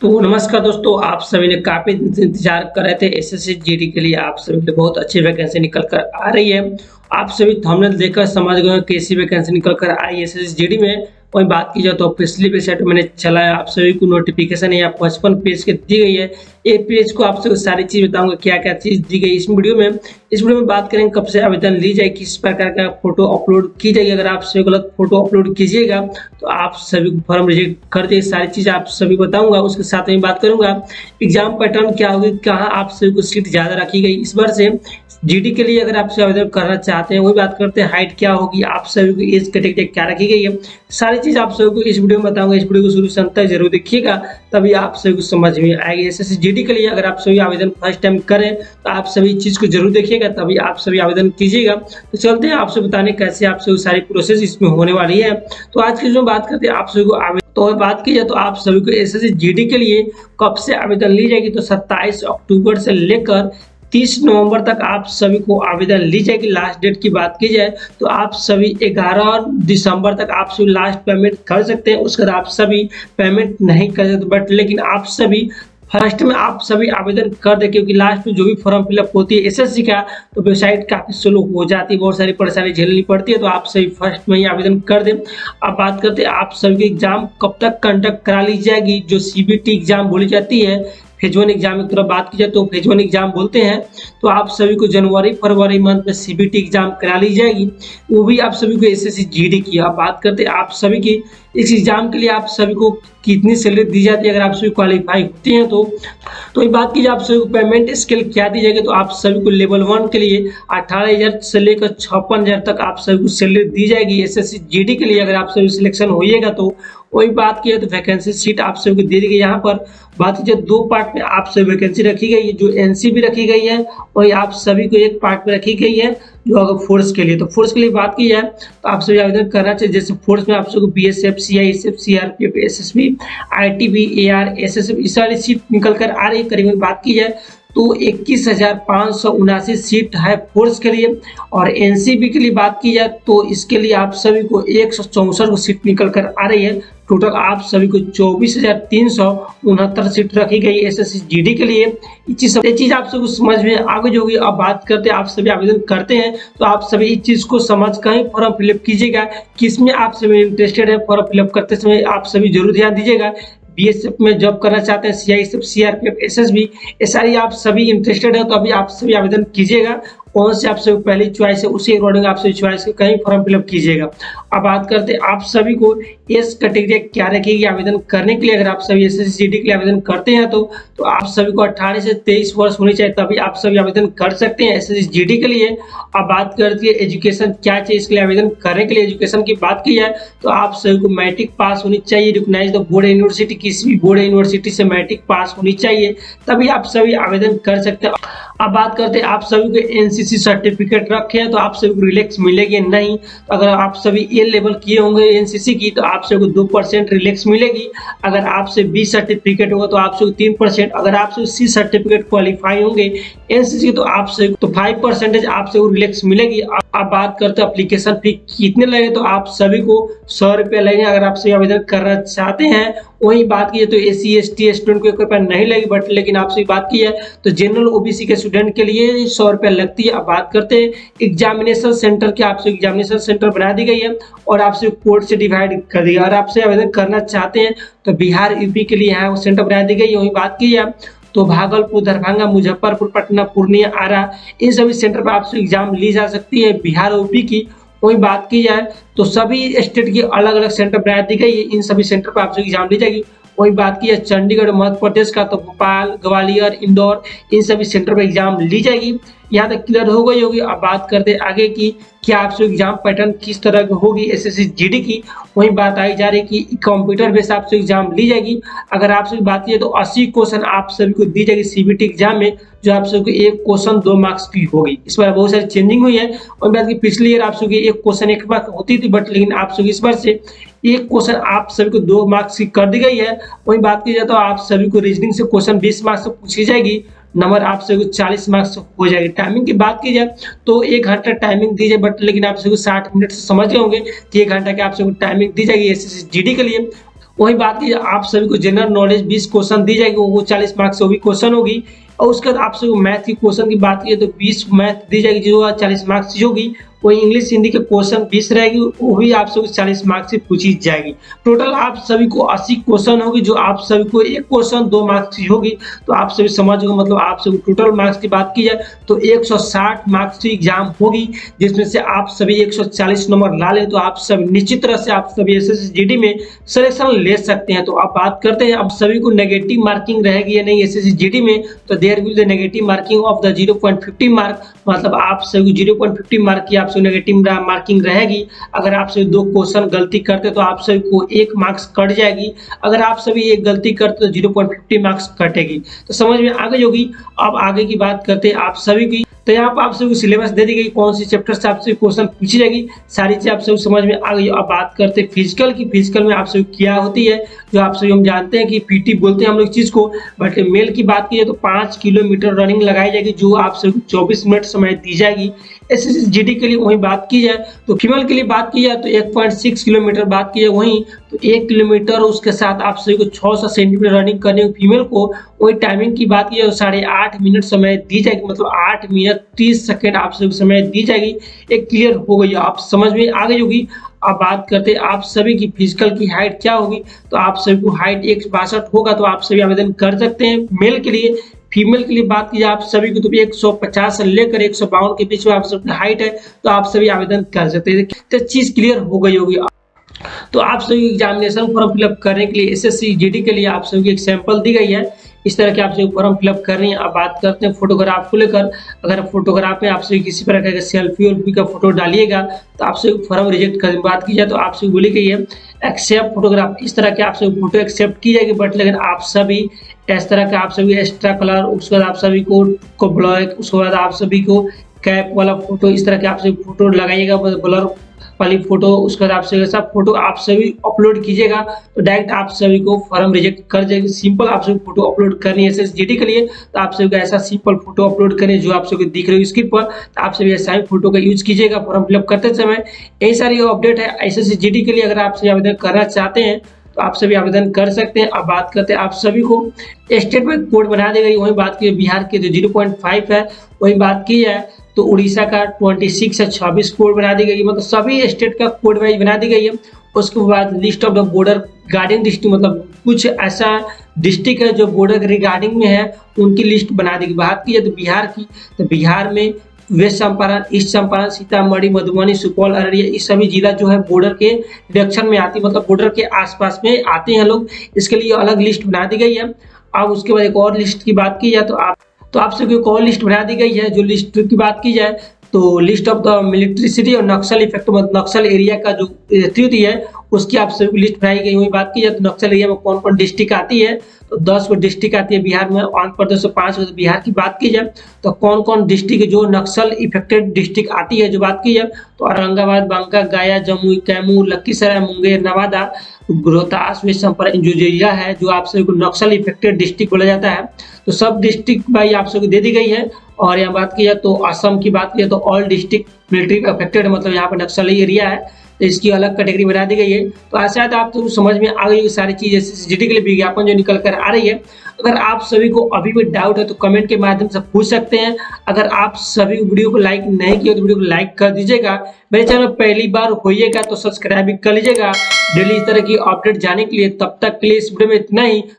तो नमस्कार दोस्तों, आप सभी ने काफ़ी दिन से इंतज़ार कर रहे थे एसएससी जीडी के लिए। आप सभी के लिए बहुत अच्छी वैकेंसी निकल कर आ रही है। आप सभी थंबनेल देखकर समझ गए होंगे कैसी वैकेंसी निकल कर आई है एसएससी जीडी में। वहीं बात की जाए तो पिछली वेबसाइट मैंने चलाया, आप सभी को नोटिफिकेशन यहाँ 55 पेज की दी गई है। ये पेज को आप सभी सारी चीज़ बताऊंगा, क्या क्या चीज़ दी गई इस वीडियो में। इस वीडियो में बात करेंगे कब से आवेदन ली जाए, किस प्रकार का फोटो अपलोड की जाएगी। अगर आप सभी गलत फोटो अपलोड कीजिएगा तो आप सभी को फॉर्म रिजेक्ट कर दे। सारी चीज़ आप सभी बताऊंगा। उसके साथ में बात करूंगा एग्जाम पैटर्न क्या होगी, कहाँ आप सभी को सीट ज़्यादा रखी गई इस बार से जीडी के लिए। अगर आप से आवेदन करना चाहते हैं वही बात करते हैं। हाइट क्या होगी, आप सभी को एज कैटेगरी क्या रखी गई है, सारी चीज़ आप सभी को इस वीडियो में बताऊंगा। इस वीडियो को शुरू से अंत तक जरूर देखिएगा, तभी आप सभी को समझ में आएगी। एसएससी जीडी के लिए अगर आप सभी आवेदन फर्स्ट टाइम करें तो आप सभी चीज़ को जरूर देखिएगा, तभी आप सभी आवेदन कीजिएगा। तो चलते हैं आपसे बताने कैसे आप सभी सारी प्रोसेस इसमें होने वाली है। तो आज की जो बात करते हैं आप सभी को आवेदन, तो बात की जाए तो आप सभी को एसएससी जीडी के लिए कब से आवेदन ली जाएगी, तो 27 अक्टूबर से लेकर 30 नवंबर तक आप सभी को आवेदन ली जाएगी। लास्ट डेट की बात की जाए तो आप सभी 11 दिसंबर तक आप सभी लास्ट पेमेंट कर सकते हैं। उसके बाद आप सभी पेमेंट नहीं कर सकते, बट लेकिन आप सभी फर्स्ट में आप सभी आवेदन कर दें, क्योंकि लास्ट में जो भी फॉर्म फिलअप होती है एसएससी का तो वेबसाइट काफ़ी स्लो हो जाती है, बहुत सारी परेशानी झेलनी पड़ती है। तो आप सभी फर्स्ट में ही आवेदन कर दें। अब बात करते हैं आप सभी की एग्जाम कब तक कंडक्ट करा ली जाएगी। जो सीबीटी एग्जाम बोली जाती है, फेज 1 एग्जाम की तरफ बात की जाए तो फेज 1 एग्जाम बोलते हैं, तो आप सभी को जनवरी फरवरी मंथ में सीबीटी एग्जाम करा ली जाएगी, वो भी आप सभी को एसएससी जीडी की। अब बात करते हैं आप सभी की इस एग्जाम के लिए आप सभी को कितनी सैलरी दी जाती है अगर आप सभी क्वालिफाई होते हैं तो ये बात की जाए आप सभी को पेमेंट स्केल क्या दी जाएगी, तो आप सभी को लेवल 1 के लिए 18,000 से लेकर 56,000 तक आप सभी को सैलरी दी जाएगी एसएससी जीडी के लिए। अगर आप सभी सिलेक्शन होइएगा तो वही बात की है तो वैकेंसी सीट आप सभी को दे दी गई। यहाँ पर बात की जाए 2 पार्ट में आप सभी वैकेंसी रखी गई है, जो एनसी भी रखी गई है, वही आप सभी को एक पार्ट में रखी गई है जो अगर फोर्स के लिए। तो फोर्स के लिए बात की जाए तो आप सभी आवेदन करना चाहिए। जैसे फोर्स में आप सभी को BSF, CISF, CRPF, SSB, ITB, AR, SSF इस सारी सीट निकल कर आ रही है। करीबन बात की जाए तो 21,579 सीट है फोर्स के लिए। और एनसीबी के लिए बात की जाए तो इसके लिए आप सभी को 164 सीट निकल कर आ रही है। टोटल आप सभी को 24,369 सीट रखी गई एसएससी जीडी के लिए। ये चीज आप सभी को समझ में आ गई होगी। अब बात करते हैं आप सभी आवेदन करते हैं तो आप सभी इस चीज को समझ कर ही फॉर्म फिलअप कीजिएगा। किसमें आप सभी इंटरेस्टेड है फॉर्म फिलअप करते समय आप सभी जरूर ध्यान दीजिएगा। बीएसएफ में जॉब करना चाहते हैं, सीआईएसएफ, सीआरपीएफ, एसएसबी, ये सारी आप सभी इंटरेस्टेड है तो अभी आप सभी आवेदन कीजिएगा। कौन से आप सभी पहली चॉइस है उसी अकॉर्डिंग आप सभी चॉइस के कहीं फॉर्म फिलअप कीजिएगा। अब बात करते हैं आप सभी को एज कैटेगरी क्या रखेगी आवेदन करने के लिए। अगर आप सभी एसएससी जीडी के लिए आवेदन करते हैं तो आप सभी को 18 से 23 वर्ष होनी चाहिए, तभी आप सभी आवेदन कर सकते हैं एसएससी जीडी के लिए। अब बात करती है एजुकेशन क्या चाहिए इसके लिए आवेदन करने के लिए। एजुकेशन की बात की जाए तो आप सभी को मैट्रिक पास होनी चाहिए। रिकॉग्नाइज्ड बोर्ड यूनिवर्सिटी, किसी भी बोर्ड यूनिवर्सिटी से मैट्रिक पास होनी चाहिए, तभी आप सभी आवेदन कर सकते हैं। अब बात करते हैं आप सभी को एनसीसी सर्टिफिकेट रखे हैं तो आप सभी को रिलैक्स मिलेगी नहीं। तो अगर आप सभी ए लेवल किए होंगे एनसीसी की तो आप सभी को 2% रिलैक्स मिलेगी। अगर आपसे बी सर्टिफिकेट होगा तो आप सभी को 3%। अगर आप सभी सी सर्टिफिकेट क्वालिफाई होंगे एनसीसी तो आप सभी तो 5% आप सभी को रिलैक्स मिलेगी। अब बात करते हैं एप्लीकेशन फी कितने लगे, तो आप सभी को 100 रुपये लगेंगे अगर आप सभी आवेदन करना चाहते हैं। वही बात की जाए तो एससी एसटी स्टूडेंट को 1 रुपया नहीं लगी, बट लेकिन आपसे बात की जाए तो जनरल ओबीसी के स्टूडेंट के लिए 100 रुपया लगती है। अब बात करते हैं एग्जामिनेशन सेंटर की। आपसे एग्जामिनेशन सेंटर बना दी गई है और आपसे कोड से डिवाइड कर दिया। अगर आपसे आवेदन करना चाहते हैं तो बिहार यूपी के लिए यहाँ सेंटर बना दी गई है। वही बात की जाए तो भागलपुर, दरभंगा, मुजफ्फरपुर, पटना, पूर्णिया, आरा इन सभी सेंटर पर आपसे एग्जाम ली जा सकती है बिहार यूपी की। वही बात की जाए तो सभी स्टेट की अलग अलग सेंटर बना दी गई है, इन सभी सेंटर पर आपसे एग्जाम ली जाएगी। वही बात की है चंडीगढ़ मध्य प्रदेश का तो भोपाल, ग्वालियर, इंदौर इन सभी सेंटर पर एग्जाम ली जाएगी। यहाँ तक क्लियर हो गई होगी। अब बात करते हैं आगे की क्या आपसे एग्जाम पैटर्न किस तरह की होगी एसएससी जीडी की। वही बात आई जा रही कि कंप्यूटर बेस आपसे एग्जाम ली जाएगी। अगर आपसे बात की तो 80 क्वेश्चन आप सभी को दी जाएगी सीबीटी एग्जाम में, जो आप सभी को एक क्वेश्चन 2 मार्क्स की होगी। इस बार बहुत सारी चेंजिंग हुई है। और बात की पिछली ईयर आप सभी एक क्वेश्चन 1 मार्क्स होती थी, बट लेकिन आप सभी इस बार से एक क्वेश्चन आप सभी को 2 मार्क्स की कर दी गई है। वही बात की जाए तो आप सभी को रीजनिंग से क्वेश्चन 20 मार्क्स से पूछी जाएगी, नंबर आप सभी को 40 मार्क्स हो जाएगी। टाइमिंग की बात की जाए तो 1 घंटा टाइमिंग दी जाए, बट लेकिन आप सभी को 60 मिनट से समझ गए होंगे कि 1 घंटा की आप सभी को टाइमिंग दी जाएगी एसएससी जीडी के लिए। वही बात की आप सभी को जनरल नॉलेज 20 क्वेश्चन दी जाएगी, वो 40 मार्क्स से वो भी क्वेश्चन होगी। और उसके बाद आपसे मैथ की क्वेश्चन की बात की तो 20 मैथ दी जाएगी जो 40 मार्क्स की होगी। वही इंग्लिश हिंदी के क्वेश्चन 20 रहेगी, वो भी आपसे 40 मार्क्स से पूछी जाएगी। टोटल आप सभी को 80 क्वेश्चन होगी, जो आप सभी को एक क्वेश्चन 2 मार्क्स की होगी। तो आप सभी समझो, मतलब आप सभी टोटल मार्क्स की बात की जाए तो 160 मार्क्स की एग्जाम होगी, जिसमें से आप सभी 140 नंबर ला ले तो आप सब निश्चित तरह से आप सभी एसएससी जीडी में सिलेक्शन ले सकते हैं। तो आप बात करते हैं अब सभी को नेगेटिव मार्किंग रहेगी या नहीं एसएससी जीडी में, तो there will the negative marking of the 0.50 mark, मतलब आप सभी 0.50 मार्क की आपसे नेगेटिव मार्किंग रहेगी। अगर आप सभी 2 क्वेश्चन गलती करते तो आप सभी को 1 मार्क्स कट जाएगी। अगर आप सभी एक गलती करते तो 0.50 मार्क्स कटेगी। तो समझ में आ गई होगी। अब आगे की बात करते हैं आप सभी की। तो यहाँ पर आप सभी को सिलेबस दे दी गई, कौन सी चैप्टर से आपसे क्वेश्चन पूछी जाएगी, सारी चीजें आप सभी समझ में आ गई। अब बात करते हैं फिजिकल की। फिजिकल में आप सभी क्या होती है, जो आप सभी हम जानते हैं कि पीटी बोलते हैं हम लोग चीज को, बट मेल की बात की जाए तो 5 किलोमीटर रनिंग लगाई जाएगी, जो आप सभी 24 मिनट समय दी जाएगी एसएससी जीडी के लिए। वहीं बात की जाए तो फीमेल के लिए बात की जाए तो 1.6 किलोमीटर बात की जाए, वहीं तो 1 किलोमीटर उसके साथ आप सभी को 600 सेंटीमीटर रनिंग करनी होगी फीमेल को। वही टाइमिंग की बात की जाए तो 8.5 मिनट समय दी जाएगी, मतलब 8 मिनट 30 सेकेंड आप सभी समय दी जाएगी। एक क्लियर हो गई, आप समझ में आ गई होगी। अब बात करते हैं आप सभी की फिजिकल की हाइट क्या होगी, तो आप सभी को हाइट 162 होगा, तो आप सभी आवेदन कर सकते हैं मेल के लिए। फीमेल के लिए बात की जाए आप सभी को तो 150 से लेकर 152 के बीच में आप सबकी हाइट है, तो आप सभी आवेदन कर सकते हैं। तो चीज क्लियर हो गई होगी। तो आप सभी एग्जामिनेशन फॉर्म फिलअप करने के लिए एसएससी जीडी के लिए आप सभी को एक सैंपल दी गई है, इस तरह के आप सभी फॉर्म फिलअप कर रही हैं। अब बात करते हैं फोटोग्राफ को लेकर। अगर फोटोग्राफ में आप सभी किसी प्रकार का सेल्फी वेल्फी का फोटो डालिएगा तो आप सभी फॉर्म रिजेक्ट करने की बात की जाए तो आप सभी बोली गई है एक्सेप्ट फोटोग्राफ, इस तरह के आप सभी फोटो एक्सेप्ट की जाएगी। बट लेकिन आप सभी इस तरह का आप सभी एक्स्ट्रा कलर, उसके बाद आप सभी को ब्लैक, उसके बाद आप सभी को कैप वाला फोटो, इस तरह के आप सभी फोटो लगाइएगा, ब्लर वाली फोटो, उसके बाद आप सभी सब फोटो आप सभी अपलोड कीजिएगा तो डायरेक्ट आप सभी को फॉर्म रिजेक्ट कर जाएगी। सिंपल आप सभी फोटो अपलोड करनी है एसएससी जीडी के लिए, तो आप सभी को ऐसा सिंपल फोटो अपलोड करें जो आप सभी को दिख रही है स्क्रीन पर, तो आप सभी ऐसा ही फोटो का यूज कीजिएगा फॉर्म फिलअप करते समय। यही सारी अपडेट है एसएससी जीडी के लिए। अगर आप सभी आवेदन करना चाहते हैं तो आप सभी आवेदन कर सकते हैं। अब बात करते हैं आप सभी को स्टेट में कोड बना दी गई, वही बात की बिहार की जो 0.5 है, वही बात की है तो उड़ीसा का 26 से 26 कोड बना दी गई, मतलब सभी स्टेट का कोड वाइज बना दी गई है। उसके बाद list of the border guarding district, मतलब कुछ ऐसा डिस्ट्रिक्ट है जो बॉर्डर के रिगार्डिंग में है, उनकी लिस्ट बना दी गई। बात की है तो बिहार की, तो बिहार में वेस्ट चंपारण, ईस्ट चंपारण, सीतामढ़ी, मधुबनी, सुपौल, अररिया, ये सभी जिला जो है बॉर्डर के डायरेक्शन में आती है, मतलब बॉर्डर के आसपास में आते हैं लोग, इसके लिए अलग लिस्ट बना दी गई है। अब उसके बाद एक और लिस्ट की बात की जाए तो आप सभी को और लिस्ट बना दी गई है। जो लिस्ट की बात की जाए तो list of the military city और नक्सल इफेक्ट, मतलब नक्सल एरिया का जो स्थिति है उसकी आप सभी को लिस्ट बनाई गई। वही बात की जाए तो नक्सल एरिया में कौन कौन डिस्ट्रिक्ट आती है, तो 10 को डिस्ट्रिक्ट आती है बिहार में, आंध्र प्रदेश में 5 को। बिहार की बात की जाए तो कौन कौन डिस्ट्रिक्ट जो नक्सल इफेक्टेड डिस्ट्रिक्ट आती है, जो बात की जाए तो औरंगाबाद, बांका, गया, जमुई, कैमूर, लखीसराय, मुंगेर, नवादा, रोहतास, वेस्ट चंपारण, जो जिला है जो आप सभी को नक्सल इफेक्टेड डिस्ट्रिक्ट बोला जाता है, तो सब डिस्ट्रिक्ट भाई आप सभी को दे दी गई है। और यहाँ बात की जाए तो असम की बात की जाए तो ऑल डिस्ट्रिक्ट मिलिट्री अफेक्टेड, मतलब यहाँ पर नक्सली एरिया है, तो इसकी अलग कैटेगरी बना दी गई है। तो ऐसा है तो आप तो समझ में आ गई सारी चीजें जीडी के लिए विज्ञापन जो निकल कर आ रही है। अगर आप सभी को अभी भी डाउट है तो कमेंट के माध्यम से पूछ सकते हैं। अगर आप सभी वीडियो को लाइक नहीं किया तो वीडियो को लाइक कर दीजिएगा। मेरे चैनल में पहली बार होइएगा तो सब्सक्राइब भी कर लीजिएगा डेली इस तरह की अपडेट जाने के लिए। तब तक के लिए इस वीडियो में इतना ही।